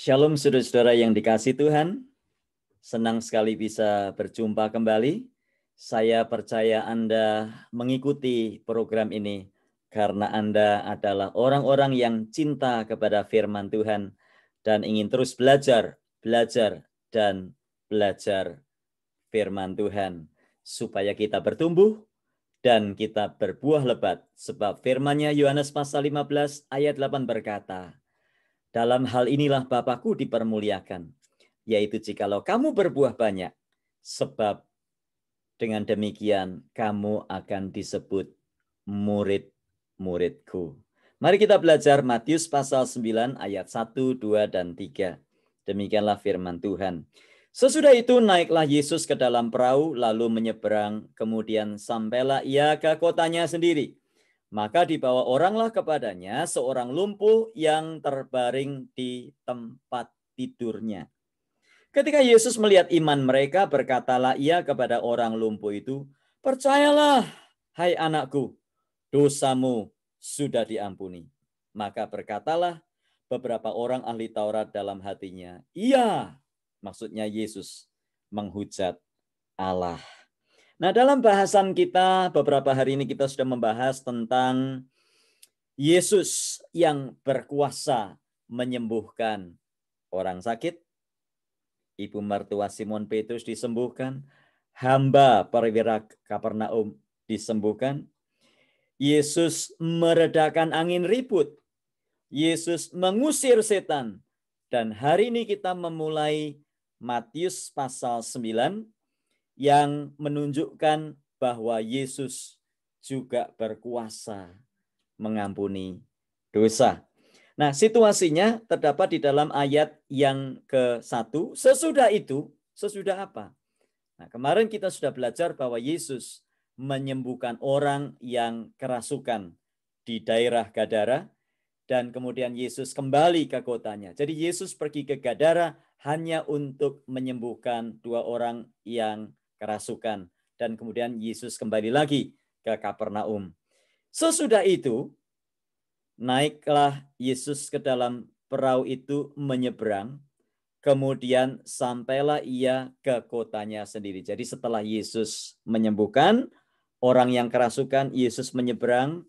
Shalom saudara-saudara yang dikasihi Tuhan. Senang sekali bisa berjumpa kembali. Saya percaya Anda mengikuti program ini karena Anda adalah orang-orang yang cinta kepada firman Tuhan dan ingin terus belajar dan belajar firman Tuhan supaya kita bertumbuh dan kita berbuah lebat. Sebab firman-Nya Yohanes pasal 15 ayat 8 berkata, dalam hal inilah Bapakku dipermuliakan, yaitu jikalau kamu berbuah banyak, sebab dengan demikian kamu akan disebut murid-muridku. Mari kita belajar Matius pasal 9 ayat 1, 2, dan 3. Demikianlah firman Tuhan. Sesudah itu naiklah Yesus ke dalam perahu, lalu menyeberang, kemudian sampailah ia ke kotanya sendiri. Maka dibawa oranglah kepadanya seorang lumpuh yang terbaring di tempat tidurnya. Ketika Yesus melihat iman mereka, berkatalah ia kepada orang lumpuh itu, percayalah, hai anakku, dosamu sudah diampuni. Maka berkatalah beberapa orang ahli Taurat dalam hatinya, iya, maksudnya Yesus menghujat Allah. Nah, dalam bahasan kita beberapa hari ini kita sudah membahas tentang Yesus yang berkuasa menyembuhkan orang sakit. Ibu mertua Simon Petrus disembuhkan. Hamba perwira Kapernaum disembuhkan. Yesus meredakan angin ribut. Yesus mengusir setan. Dan hari ini kita memulai Matius pasal 9 yang menunjukkan bahwa Yesus juga berkuasa mengampuni dosa. Nah, situasinya terdapat di dalam ayat yang ke-1. Sesudah itu, sesudah apa? Nah, kemarin kita sudah belajar bahwa Yesus menyembuhkan orang yang kerasukan di daerah Gadara, dan kemudian Yesus kembali ke kotanya. Jadi Yesus pergi ke Gadara hanya untuk menyembuhkan dua orang yang kerasukan. Dan kemudian Yesus kembali lagi ke Kapernaum. Sesudah itu, naiklah Yesus ke dalam perahu itu menyeberang. Kemudian sampailah ia ke kotanya sendiri. Jadi setelah Yesus menyembuhkan orang yang kerasukan, Yesus menyeberang.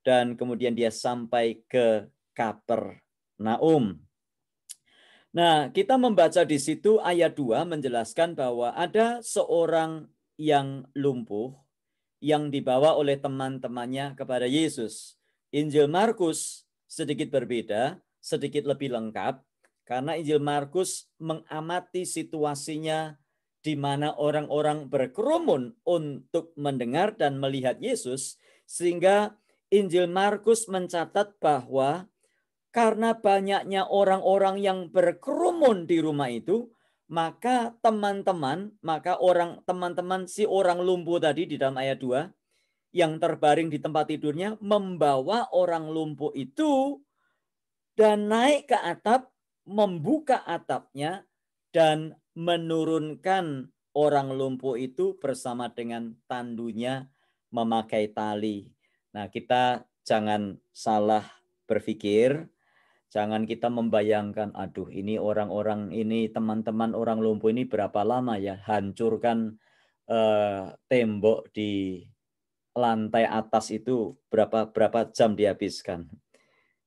Dan kemudian dia sampai ke Kapernaum. Nah, kita membaca di situ ayat 2 menjelaskan bahwa ada seorang yang lumpuh yang dibawa oleh teman-temannya kepada Yesus. Injil Markus sedikit berbeda, sedikit lebih lengkap, karena Injil Markus mengamati situasinya di mana orang-orang berkerumun untuk mendengar dan melihat Yesus, sehingga Injil Markus mencatat bahwa karena banyaknya orang-orang yang berkerumun di rumah itu, maka teman-teman si orang lumpuh tadi di dalam ayat 2 yang terbaring di tempat tidurnya membawa orang lumpuh itu dan naik ke atap, membuka atapnya dan menurunkan orang lumpuh itu bersama dengan tandunya memakai tali. Nah, kita jangan salah berpikir. Jangan kita membayangkan, aduh ini orang-orang ini, teman-teman orang lumpuh ini berapa lama ya hancurkan tembok di lantai atas itu berapa jam dihabiskan.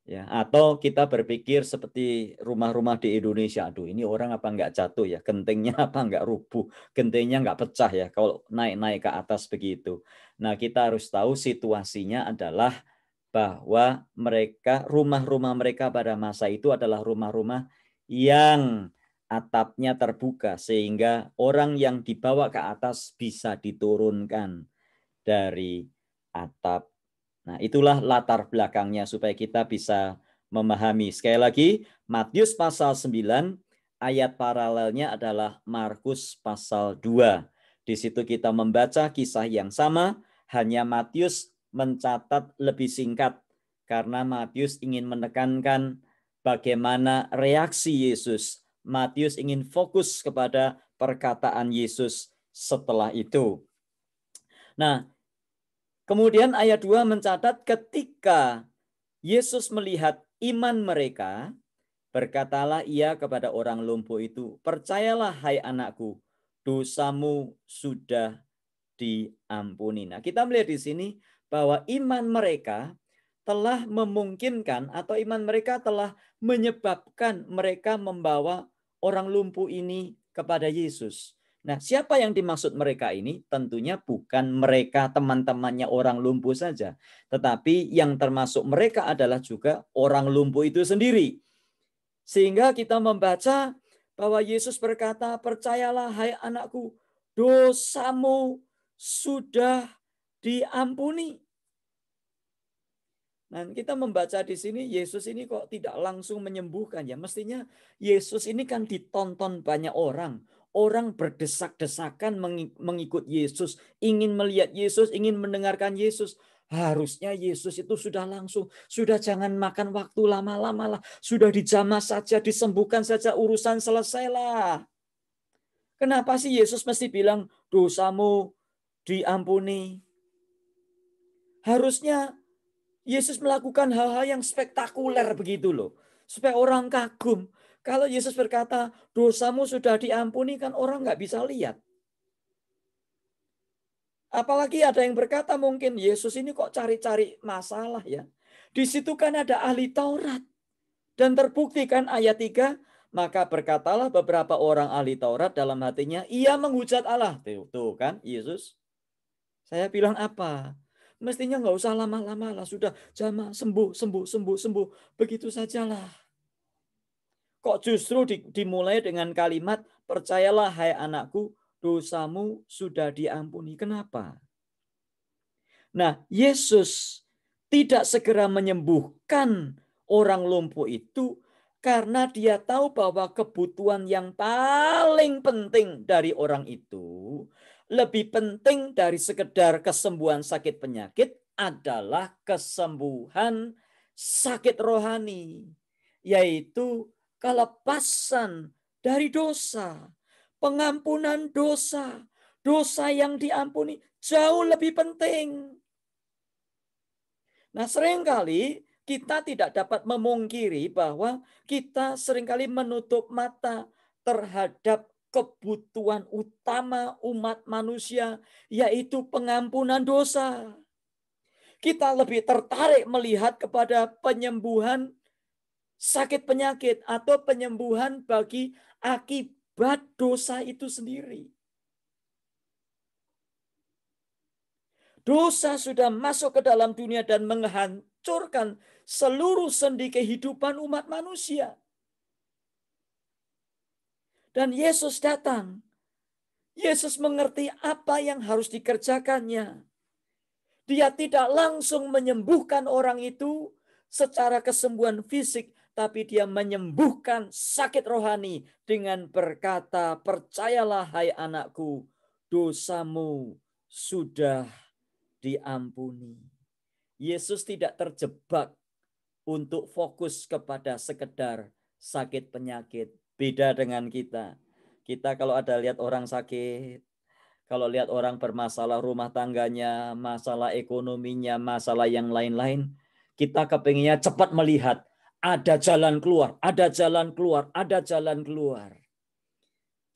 Ya, atau kita berpikir seperti rumah-rumah di Indonesia, aduh ini orang apa nggak jatuh ya, gentengnya apa nggak rubuh, gentengnya nggak pecah ya kalau naik-naik ke atas begitu. Nah, kita harus tahu situasinya adalah bahwa rumah-rumah mereka pada masa itu adalah rumah-rumah yang atapnya terbuka sehingga orang yang dibawa ke atas bisa diturunkan dari atap. Nah, itulah latar belakangnya supaya kita bisa memahami. Sekali lagi, Matius pasal 9 ayat paralelnya adalah Markus pasal 2. Di situ kita membaca kisah yang sama, hanya Matius mencatat lebih singkat karena Matius ingin menekankan bagaimana reaksi Yesus. Matius ingin fokus kepada perkataan Yesus setelah itu. Nah, kemudian ayat 2 mencatat ketika Yesus melihat iman mereka, Berkatalah ia kepada orang lumpuh itu, percayalah hai anakku, dosamu sudah diampuni. Nah, kita melihat di sini bahwa iman mereka telah memungkinkan atau iman mereka telah menyebabkan mereka membawa orang lumpuh ini kepada Yesus. Nah, siapa yang dimaksud mereka ini? Tentunya bukan mereka teman-temannya orang lumpuh saja, tetapi yang termasuk mereka adalah juga orang lumpuh itu sendiri. Sehingga kita membaca bahwa Yesus berkata, percayalah hai anakku, dosamu sudah diampuni. Nah, kita membaca di sini, Yesus ini kok tidak langsung menyembuhkan ya. Mestinya Yesus ini kan ditonton banyak orang. Orang berdesak-desakan mengikut Yesus, ingin melihat Yesus, ingin mendengarkan Yesus. Harusnya Yesus itu sudah langsung, sudah jangan makan waktu lama-lama lah. Sudah dijamah saja, disembuhkan saja, urusan selesailah. Kenapa sih Yesus mesti bilang dosamu diampuni? Harusnya Yesus melakukan hal-hal yang spektakuler begitu loh. Supaya orang kagum. Kalau Yesus berkata dosamu sudah diampuni kan orang nggak bisa lihat. Apalagi ada yang berkata mungkin Yesus ini kok cari-cari masalah ya. Di situ kan ada ahli Taurat. Dan terbukti kan ayat 3. Maka berkatalah beberapa orang ahli Taurat dalam hatinya. Ia menghujat Allah. Tuh kan Yesus. Saya bilang apa? Mestinya nggak usah lama-lama lah. Sudah jamaah sembuh. Begitu sajalah. Kok justru dimulai dengan kalimat percayalah hai anakku, dosamu sudah diampuni. Kenapa? Nah, Yesus tidak segera menyembuhkan orang lumpuh itu karena dia tahu bahwa kebutuhan yang paling penting dari orang itu, lebih penting dari sekedar kesembuhan sakit penyakit adalah kesembuhan sakit rohani, yaitu kelepasan dari dosa, pengampunan dosa, dosa yang diampuni jauh lebih penting. Nah, seringkali kita tidak dapat memungkiri bahwa kita seringkali menutup mata terhadap kebutuhan utama umat manusia, yaitu pengampunan dosa. Kita lebih tertarik melihat kepada penyembuhan sakit penyakit atau penyembuhan bagi akibat dosa itu sendiri. Dosa sudah masuk ke dalam dunia dan menghancurkan seluruh sendi kehidupan umat manusia. Dan Yesus datang. Yesus mengerti apa yang harus dikerjakannya. Dia tidak langsung menyembuhkan orang itu secara kesembuhan fisik, tapi dia menyembuhkan sakit rohani dengan berkata, percayalah hai anakku, dosamu sudah diampuni. Yesus tidak terjebak untuk fokus kepada sekedar sakit penyakit. Beda dengan kita. Kita kalau ada lihat orang sakit, kalau lihat orang bermasalah rumah tangganya, masalah ekonominya, masalah yang lain-lain, kita kepinginnya cepat melihat ada jalan keluar, ada jalan keluar, ada jalan keluar.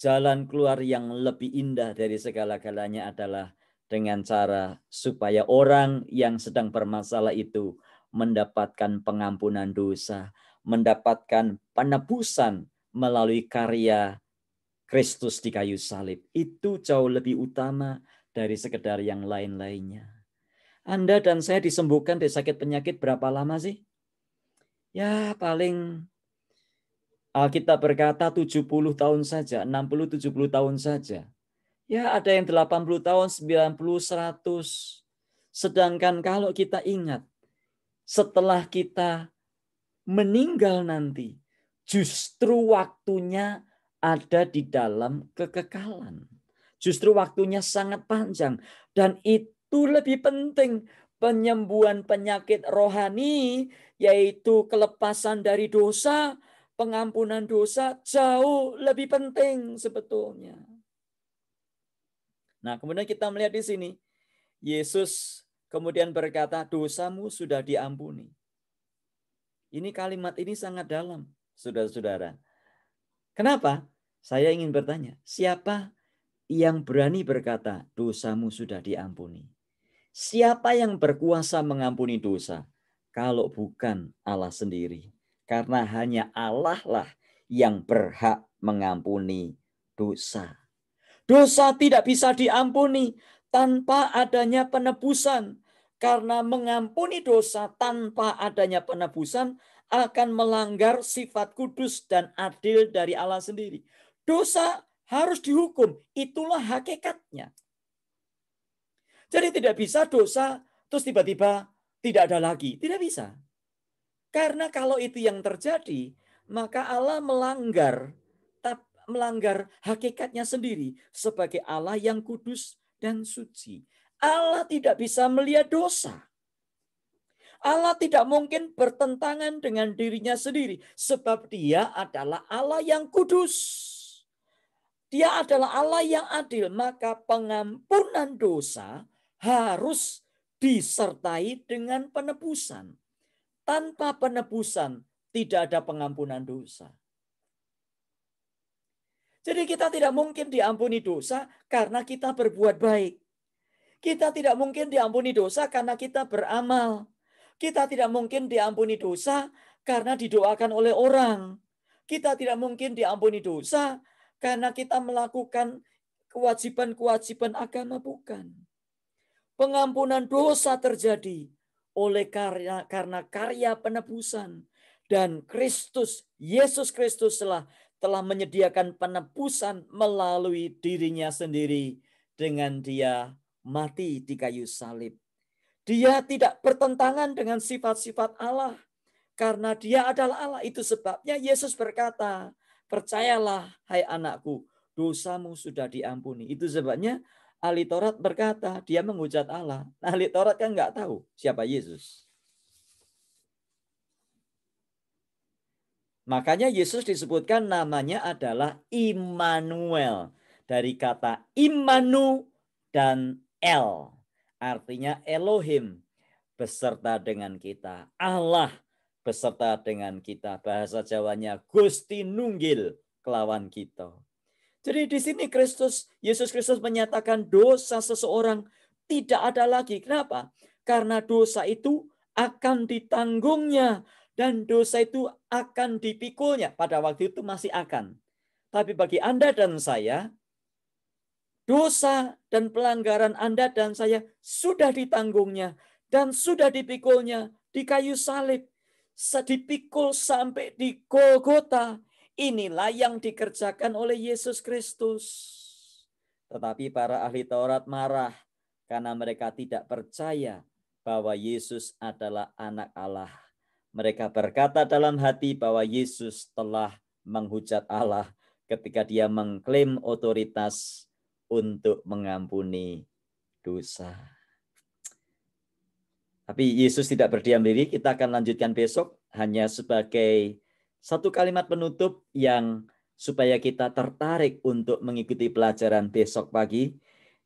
Jalan keluar yang lebih indah dari segala-galanya adalah dengan cara supaya orang yang sedang bermasalah itu mendapatkan pengampunan dosa, mendapatkan penebusan melalui karya Kristus di kayu salib. Itu jauh lebih utama dari sekedar yang lain-lainnya. Anda dan saya disembuhkan dari sakit penyakit berapa lama sih? Ya paling Alkitab berkata 70 tahun saja, 60-70 tahun saja. Ya ada yang 80 tahun, 90, 100. Sedangkan kalau kita ingat, setelah kita meninggal nanti, justru waktunya ada di dalam kekekalan. Justru waktunya sangat panjang. Dan itu lebih penting, penyembuhan penyakit rohani, yaitu kelepasan dari dosa, pengampunan dosa, jauh lebih penting sebetulnya. Nah, kemudian kita melihat di sini, Yesus kemudian berkata, dosamu sudah diampuni. Ini kalimat ini sangat dalam, saudara-saudara. Kenapa? Saya ingin bertanya, siapa yang berani berkata dosamu sudah diampuni? Siapa yang berkuasa mengampuni dosa kalau bukan Allah sendiri? Karena hanya Allah lah yang berhak mengampuni dosa. Dosa tidak bisa diampuni tanpa adanya penebusan. Karena mengampuni dosa tanpa adanya penebusan akan melanggar sifat kudus dan adil dari Allah sendiri. Dosa harus dihukum. Itulah hakikatnya. Jadi tidak bisa dosa terus tiba-tiba tidak ada lagi. Tidak bisa. Karena kalau itu yang terjadi, maka Allah melanggar hakikatnya sendiri sebagai Allah yang kudus dan suci. Allah tidak bisa melihat dosa. Allah tidak mungkin bertentangan dengan dirinya sendiri sebab Dia adalah Allah yang kudus. Dia adalah Allah yang adil, maka pengampunan dosa harus disertai dengan penebusan. Tanpa penebusan tidak ada pengampunan dosa. Jadi kita tidak mungkin diampuni dosa karena kita berbuat baik. Kita tidak mungkin diampuni dosa karena kita beramal. Kita tidak mungkin diampuni dosa karena didoakan oleh orang. Kita tidak mungkin diampuni dosa karena kita melakukan kewajiban-kewajiban agama, bukan. Pengampunan dosa terjadi karena karya penebusan. Dan Yesus Kristus telah menyediakan penebusan melalui dirinya sendiri dengan Dia mati di kayu salib. Dia tidak bertentangan dengan sifat-sifat Allah karena Dia adalah Allah. Itu sebabnya Yesus berkata, percayalah hai anakku, dosamu sudah diampuni. Itu sebabnya ahli Taurat berkata, dia menghujat Allah. Ahli Taurat kan nggak tahu siapa Yesus. Makanya Yesus disebutkan namanya adalah Immanuel. Dari kata Immanu dan El. Artinya Elohim beserta dengan kita. Allah beserta dengan kita. Bahasa Jawanya Gusti Nunggil kelawan kita. Jadi di sini Yesus Kristus menyatakan dosa seseorang tidak ada lagi. Kenapa? Karena dosa itu akan ditanggungnya. Dan dosa itu akan dipikulnya. Pada waktu itu masih akan. Tapi bagi Anda dan saya, dosa dan pelanggaran Anda dan saya sudah ditanggungnya. Dan sudah dipikulnya di kayu salib. Dipikul sampai di Golgota. Inilah yang dikerjakan oleh Yesus Kristus. Tetapi para ahli Taurat marah karena mereka tidak percaya bahwa Yesus adalah anak Allah. Mereka berkata dalam hati bahwa Yesus telah menghujat Allah ketika Dia mengklaim otoritas untuk mengampuni dosa. Tapi Yesus tidak berdiam diri. Kita akan lanjutkan besok hanya sebagai satu kalimat penutup yang supaya kita tertarik untuk mengikuti pelajaran besok pagi.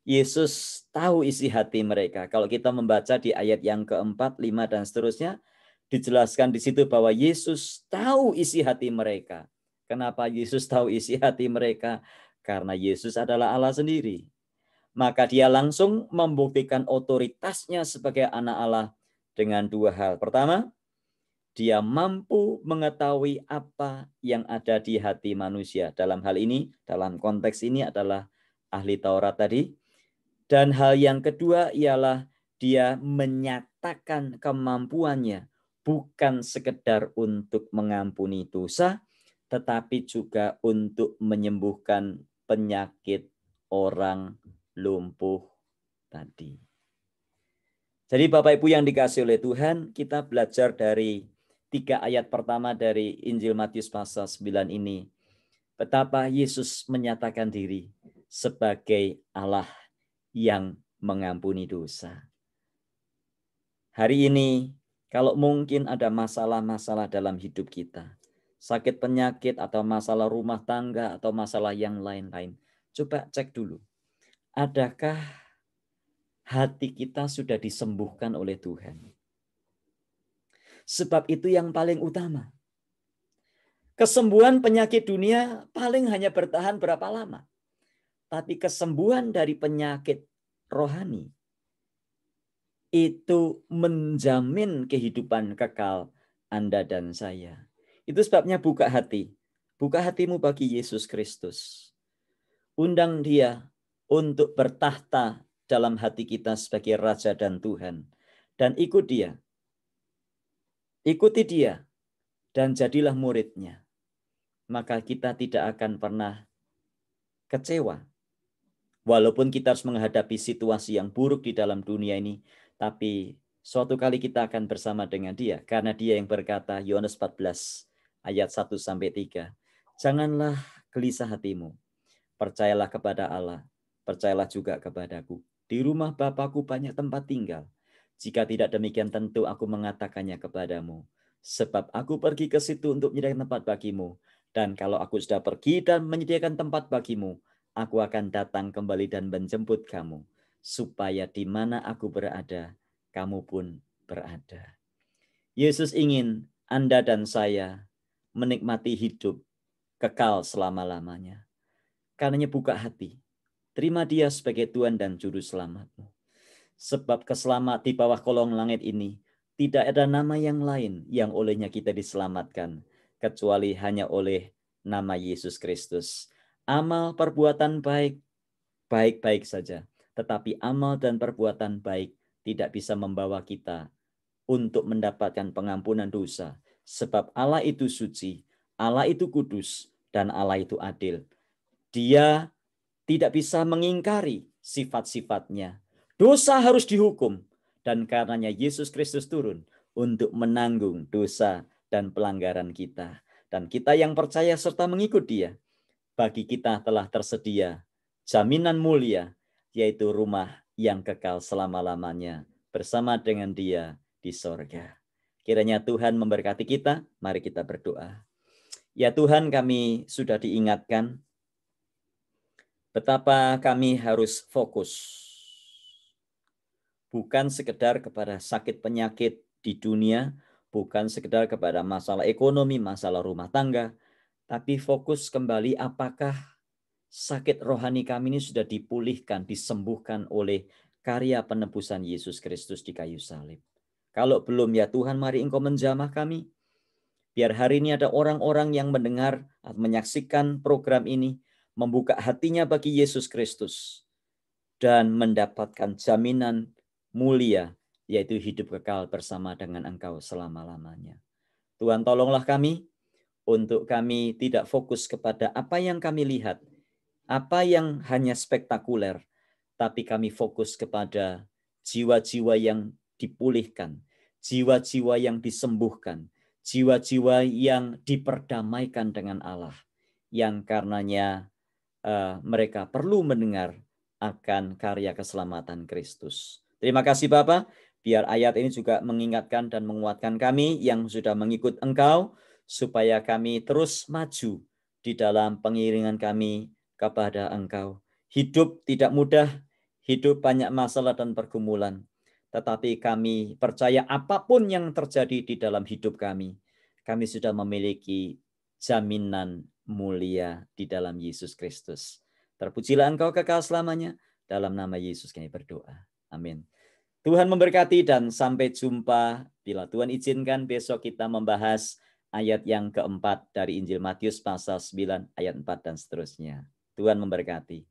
Yesus tahu isi hati mereka. Kalau kita membaca di ayat yang keempat, 5 dan seterusnya, dijelaskan di situ bahwa Yesus tahu isi hati mereka. Kenapa Yesus tahu isi hati mereka? Karena Yesus adalah Allah sendiri. Maka Dia langsung membuktikan otoritasnya sebagai anak Allah dengan dua hal. Pertama, Dia mampu mengetahui apa yang ada di hati manusia. Dalam hal ini, dalam konteks ini adalah ahli Taurat tadi. Dan hal yang kedua ialah Dia menyatakan kemampuannya bukan sekedar untuk mengampuni dosa, tetapi juga untuk menyembuhkan penyakit orang lumpuh tadi. Jadi Bapak Ibu yang dikasihi oleh Tuhan, kita belajar dari 3 ayat pertama dari Injil Matius pasal 9 ini. Betapa Yesus menyatakan diri sebagai Allah yang mengampuni dosa. Hari ini, kalau mungkin ada masalah-masalah dalam hidup kita, sakit penyakit atau masalah rumah tangga atau masalah yang lain-lain, coba cek dulu. Adakah hati kita sudah disembuhkan oleh Tuhan? Sebab itu yang paling utama. Kesembuhan penyakit dunia paling hanya bertahan berapa lama. Tapi kesembuhan dari penyakit rohani itu menjamin kehidupan kekal Anda dan saya. Itu sebabnya buka hati. Buka hatimu bagi Yesus Kristus. Undang Dia untuk bertahta dalam hati kita sebagai Raja dan Tuhan. Dan ikut Dia. Ikuti Dia. Dan jadilah muridnya. Maka kita tidak akan pernah kecewa. Walaupun kita harus menghadapi situasi yang buruk di dalam dunia ini, tapi suatu kali kita akan bersama dengan Dia. Karena Dia yang berkata, Yohanes 14 ayat 1-3. Janganlah gelisah hatimu. Percayalah kepada Allah. Percayalah juga kepadaku. Di rumah Bapakku banyak tempat tinggal. Jika tidak demikian tentu aku mengatakannya kepadamu. Sebab aku pergi ke situ untuk menyediakan tempat bagimu. Dan kalau aku sudah pergi dan menyediakan tempat bagimu, aku akan datang kembali dan menjemput kamu. Supaya di mana aku berada, kamu pun berada. Yesus ingin Anda dan saya menikmati hidup kekal selama-lamanya. Karenanya buka hati. Terima Dia sebagai Tuhan dan Juru Selamatmu. Sebab keselamat di bawah kolong langit ini, tidak ada nama yang lain yang olehnya kita diselamatkan, kecuali hanya oleh nama Yesus Kristus. Amal perbuatan baik, baik-baik saja. Tetapi amal dan perbuatan baik tidak bisa membawa kita untuk mendapatkan pengampunan dosa. Sebab Allah itu suci, Allah itu kudus, dan Allah itu adil. Dia tidak bisa mengingkari sifat-sifatnya. Dosa harus dihukum. Dan karenanya Yesus Kristus turun untuk menanggung dosa dan pelanggaran kita. Dan kita yang percaya serta mengikut Dia, bagi kita telah tersedia jaminan mulia, yaitu rumah yang kekal selama-lamanya bersama dengan Dia di sorga. Kiranya Tuhan memberkati kita. Mari kita berdoa. Ya Tuhan, kami sudah diingatkan betapa kami harus fokus. Bukan sekedar kepada sakit penyakit di dunia, bukan sekedar kepada masalah ekonomi, masalah rumah tangga, tapi fokus kembali apakah sakit rohani kami ini sudah dipulihkan, disembuhkan oleh karya penebusan Yesus Kristus di kayu salib. Kalau belum, ya Tuhan, mari Engkau menjamah kami. Biar hari ini ada orang-orang yang mendengar atau menyaksikan program ini, membuka hatinya bagi Yesus Kristus, dan mendapatkan jaminan mulia, yaitu hidup kekal bersama dengan Engkau selama-lamanya. Tuhan, tolonglah kami, untuk kami tidak fokus kepada apa yang kami lihat, apa yang hanya spektakuler, tapi kami fokus kepada jiwa-jiwa yang dipulihkan, jiwa-jiwa yang disembuhkan, jiwa-jiwa yang diperdamaikan dengan Allah, yang karenanya mereka perlu mendengar akan karya keselamatan Kristus. Terima kasih Bapa, biar ayat ini juga mengingatkan dan menguatkan kami yang sudah mengikut Engkau, supaya kami terus maju di dalam pengiringan kami kepada Engkau. Hidup tidak mudah, hidup banyak masalah dan pergumulan. Tetapi kami percaya apapun yang terjadi di dalam hidup kami sudah memiliki jaminan mulia di dalam Yesus Kristus. Terpujilah Engkau kekal selamanya. Dalam nama Yesus kami berdoa. Amin. Tuhan memberkati dan sampai jumpa. Bila Tuhan izinkan besok kita membahas ayat yang keempat dari Injil Matius pasal 9 ayat 4 dan seterusnya. Tuhan memberkati.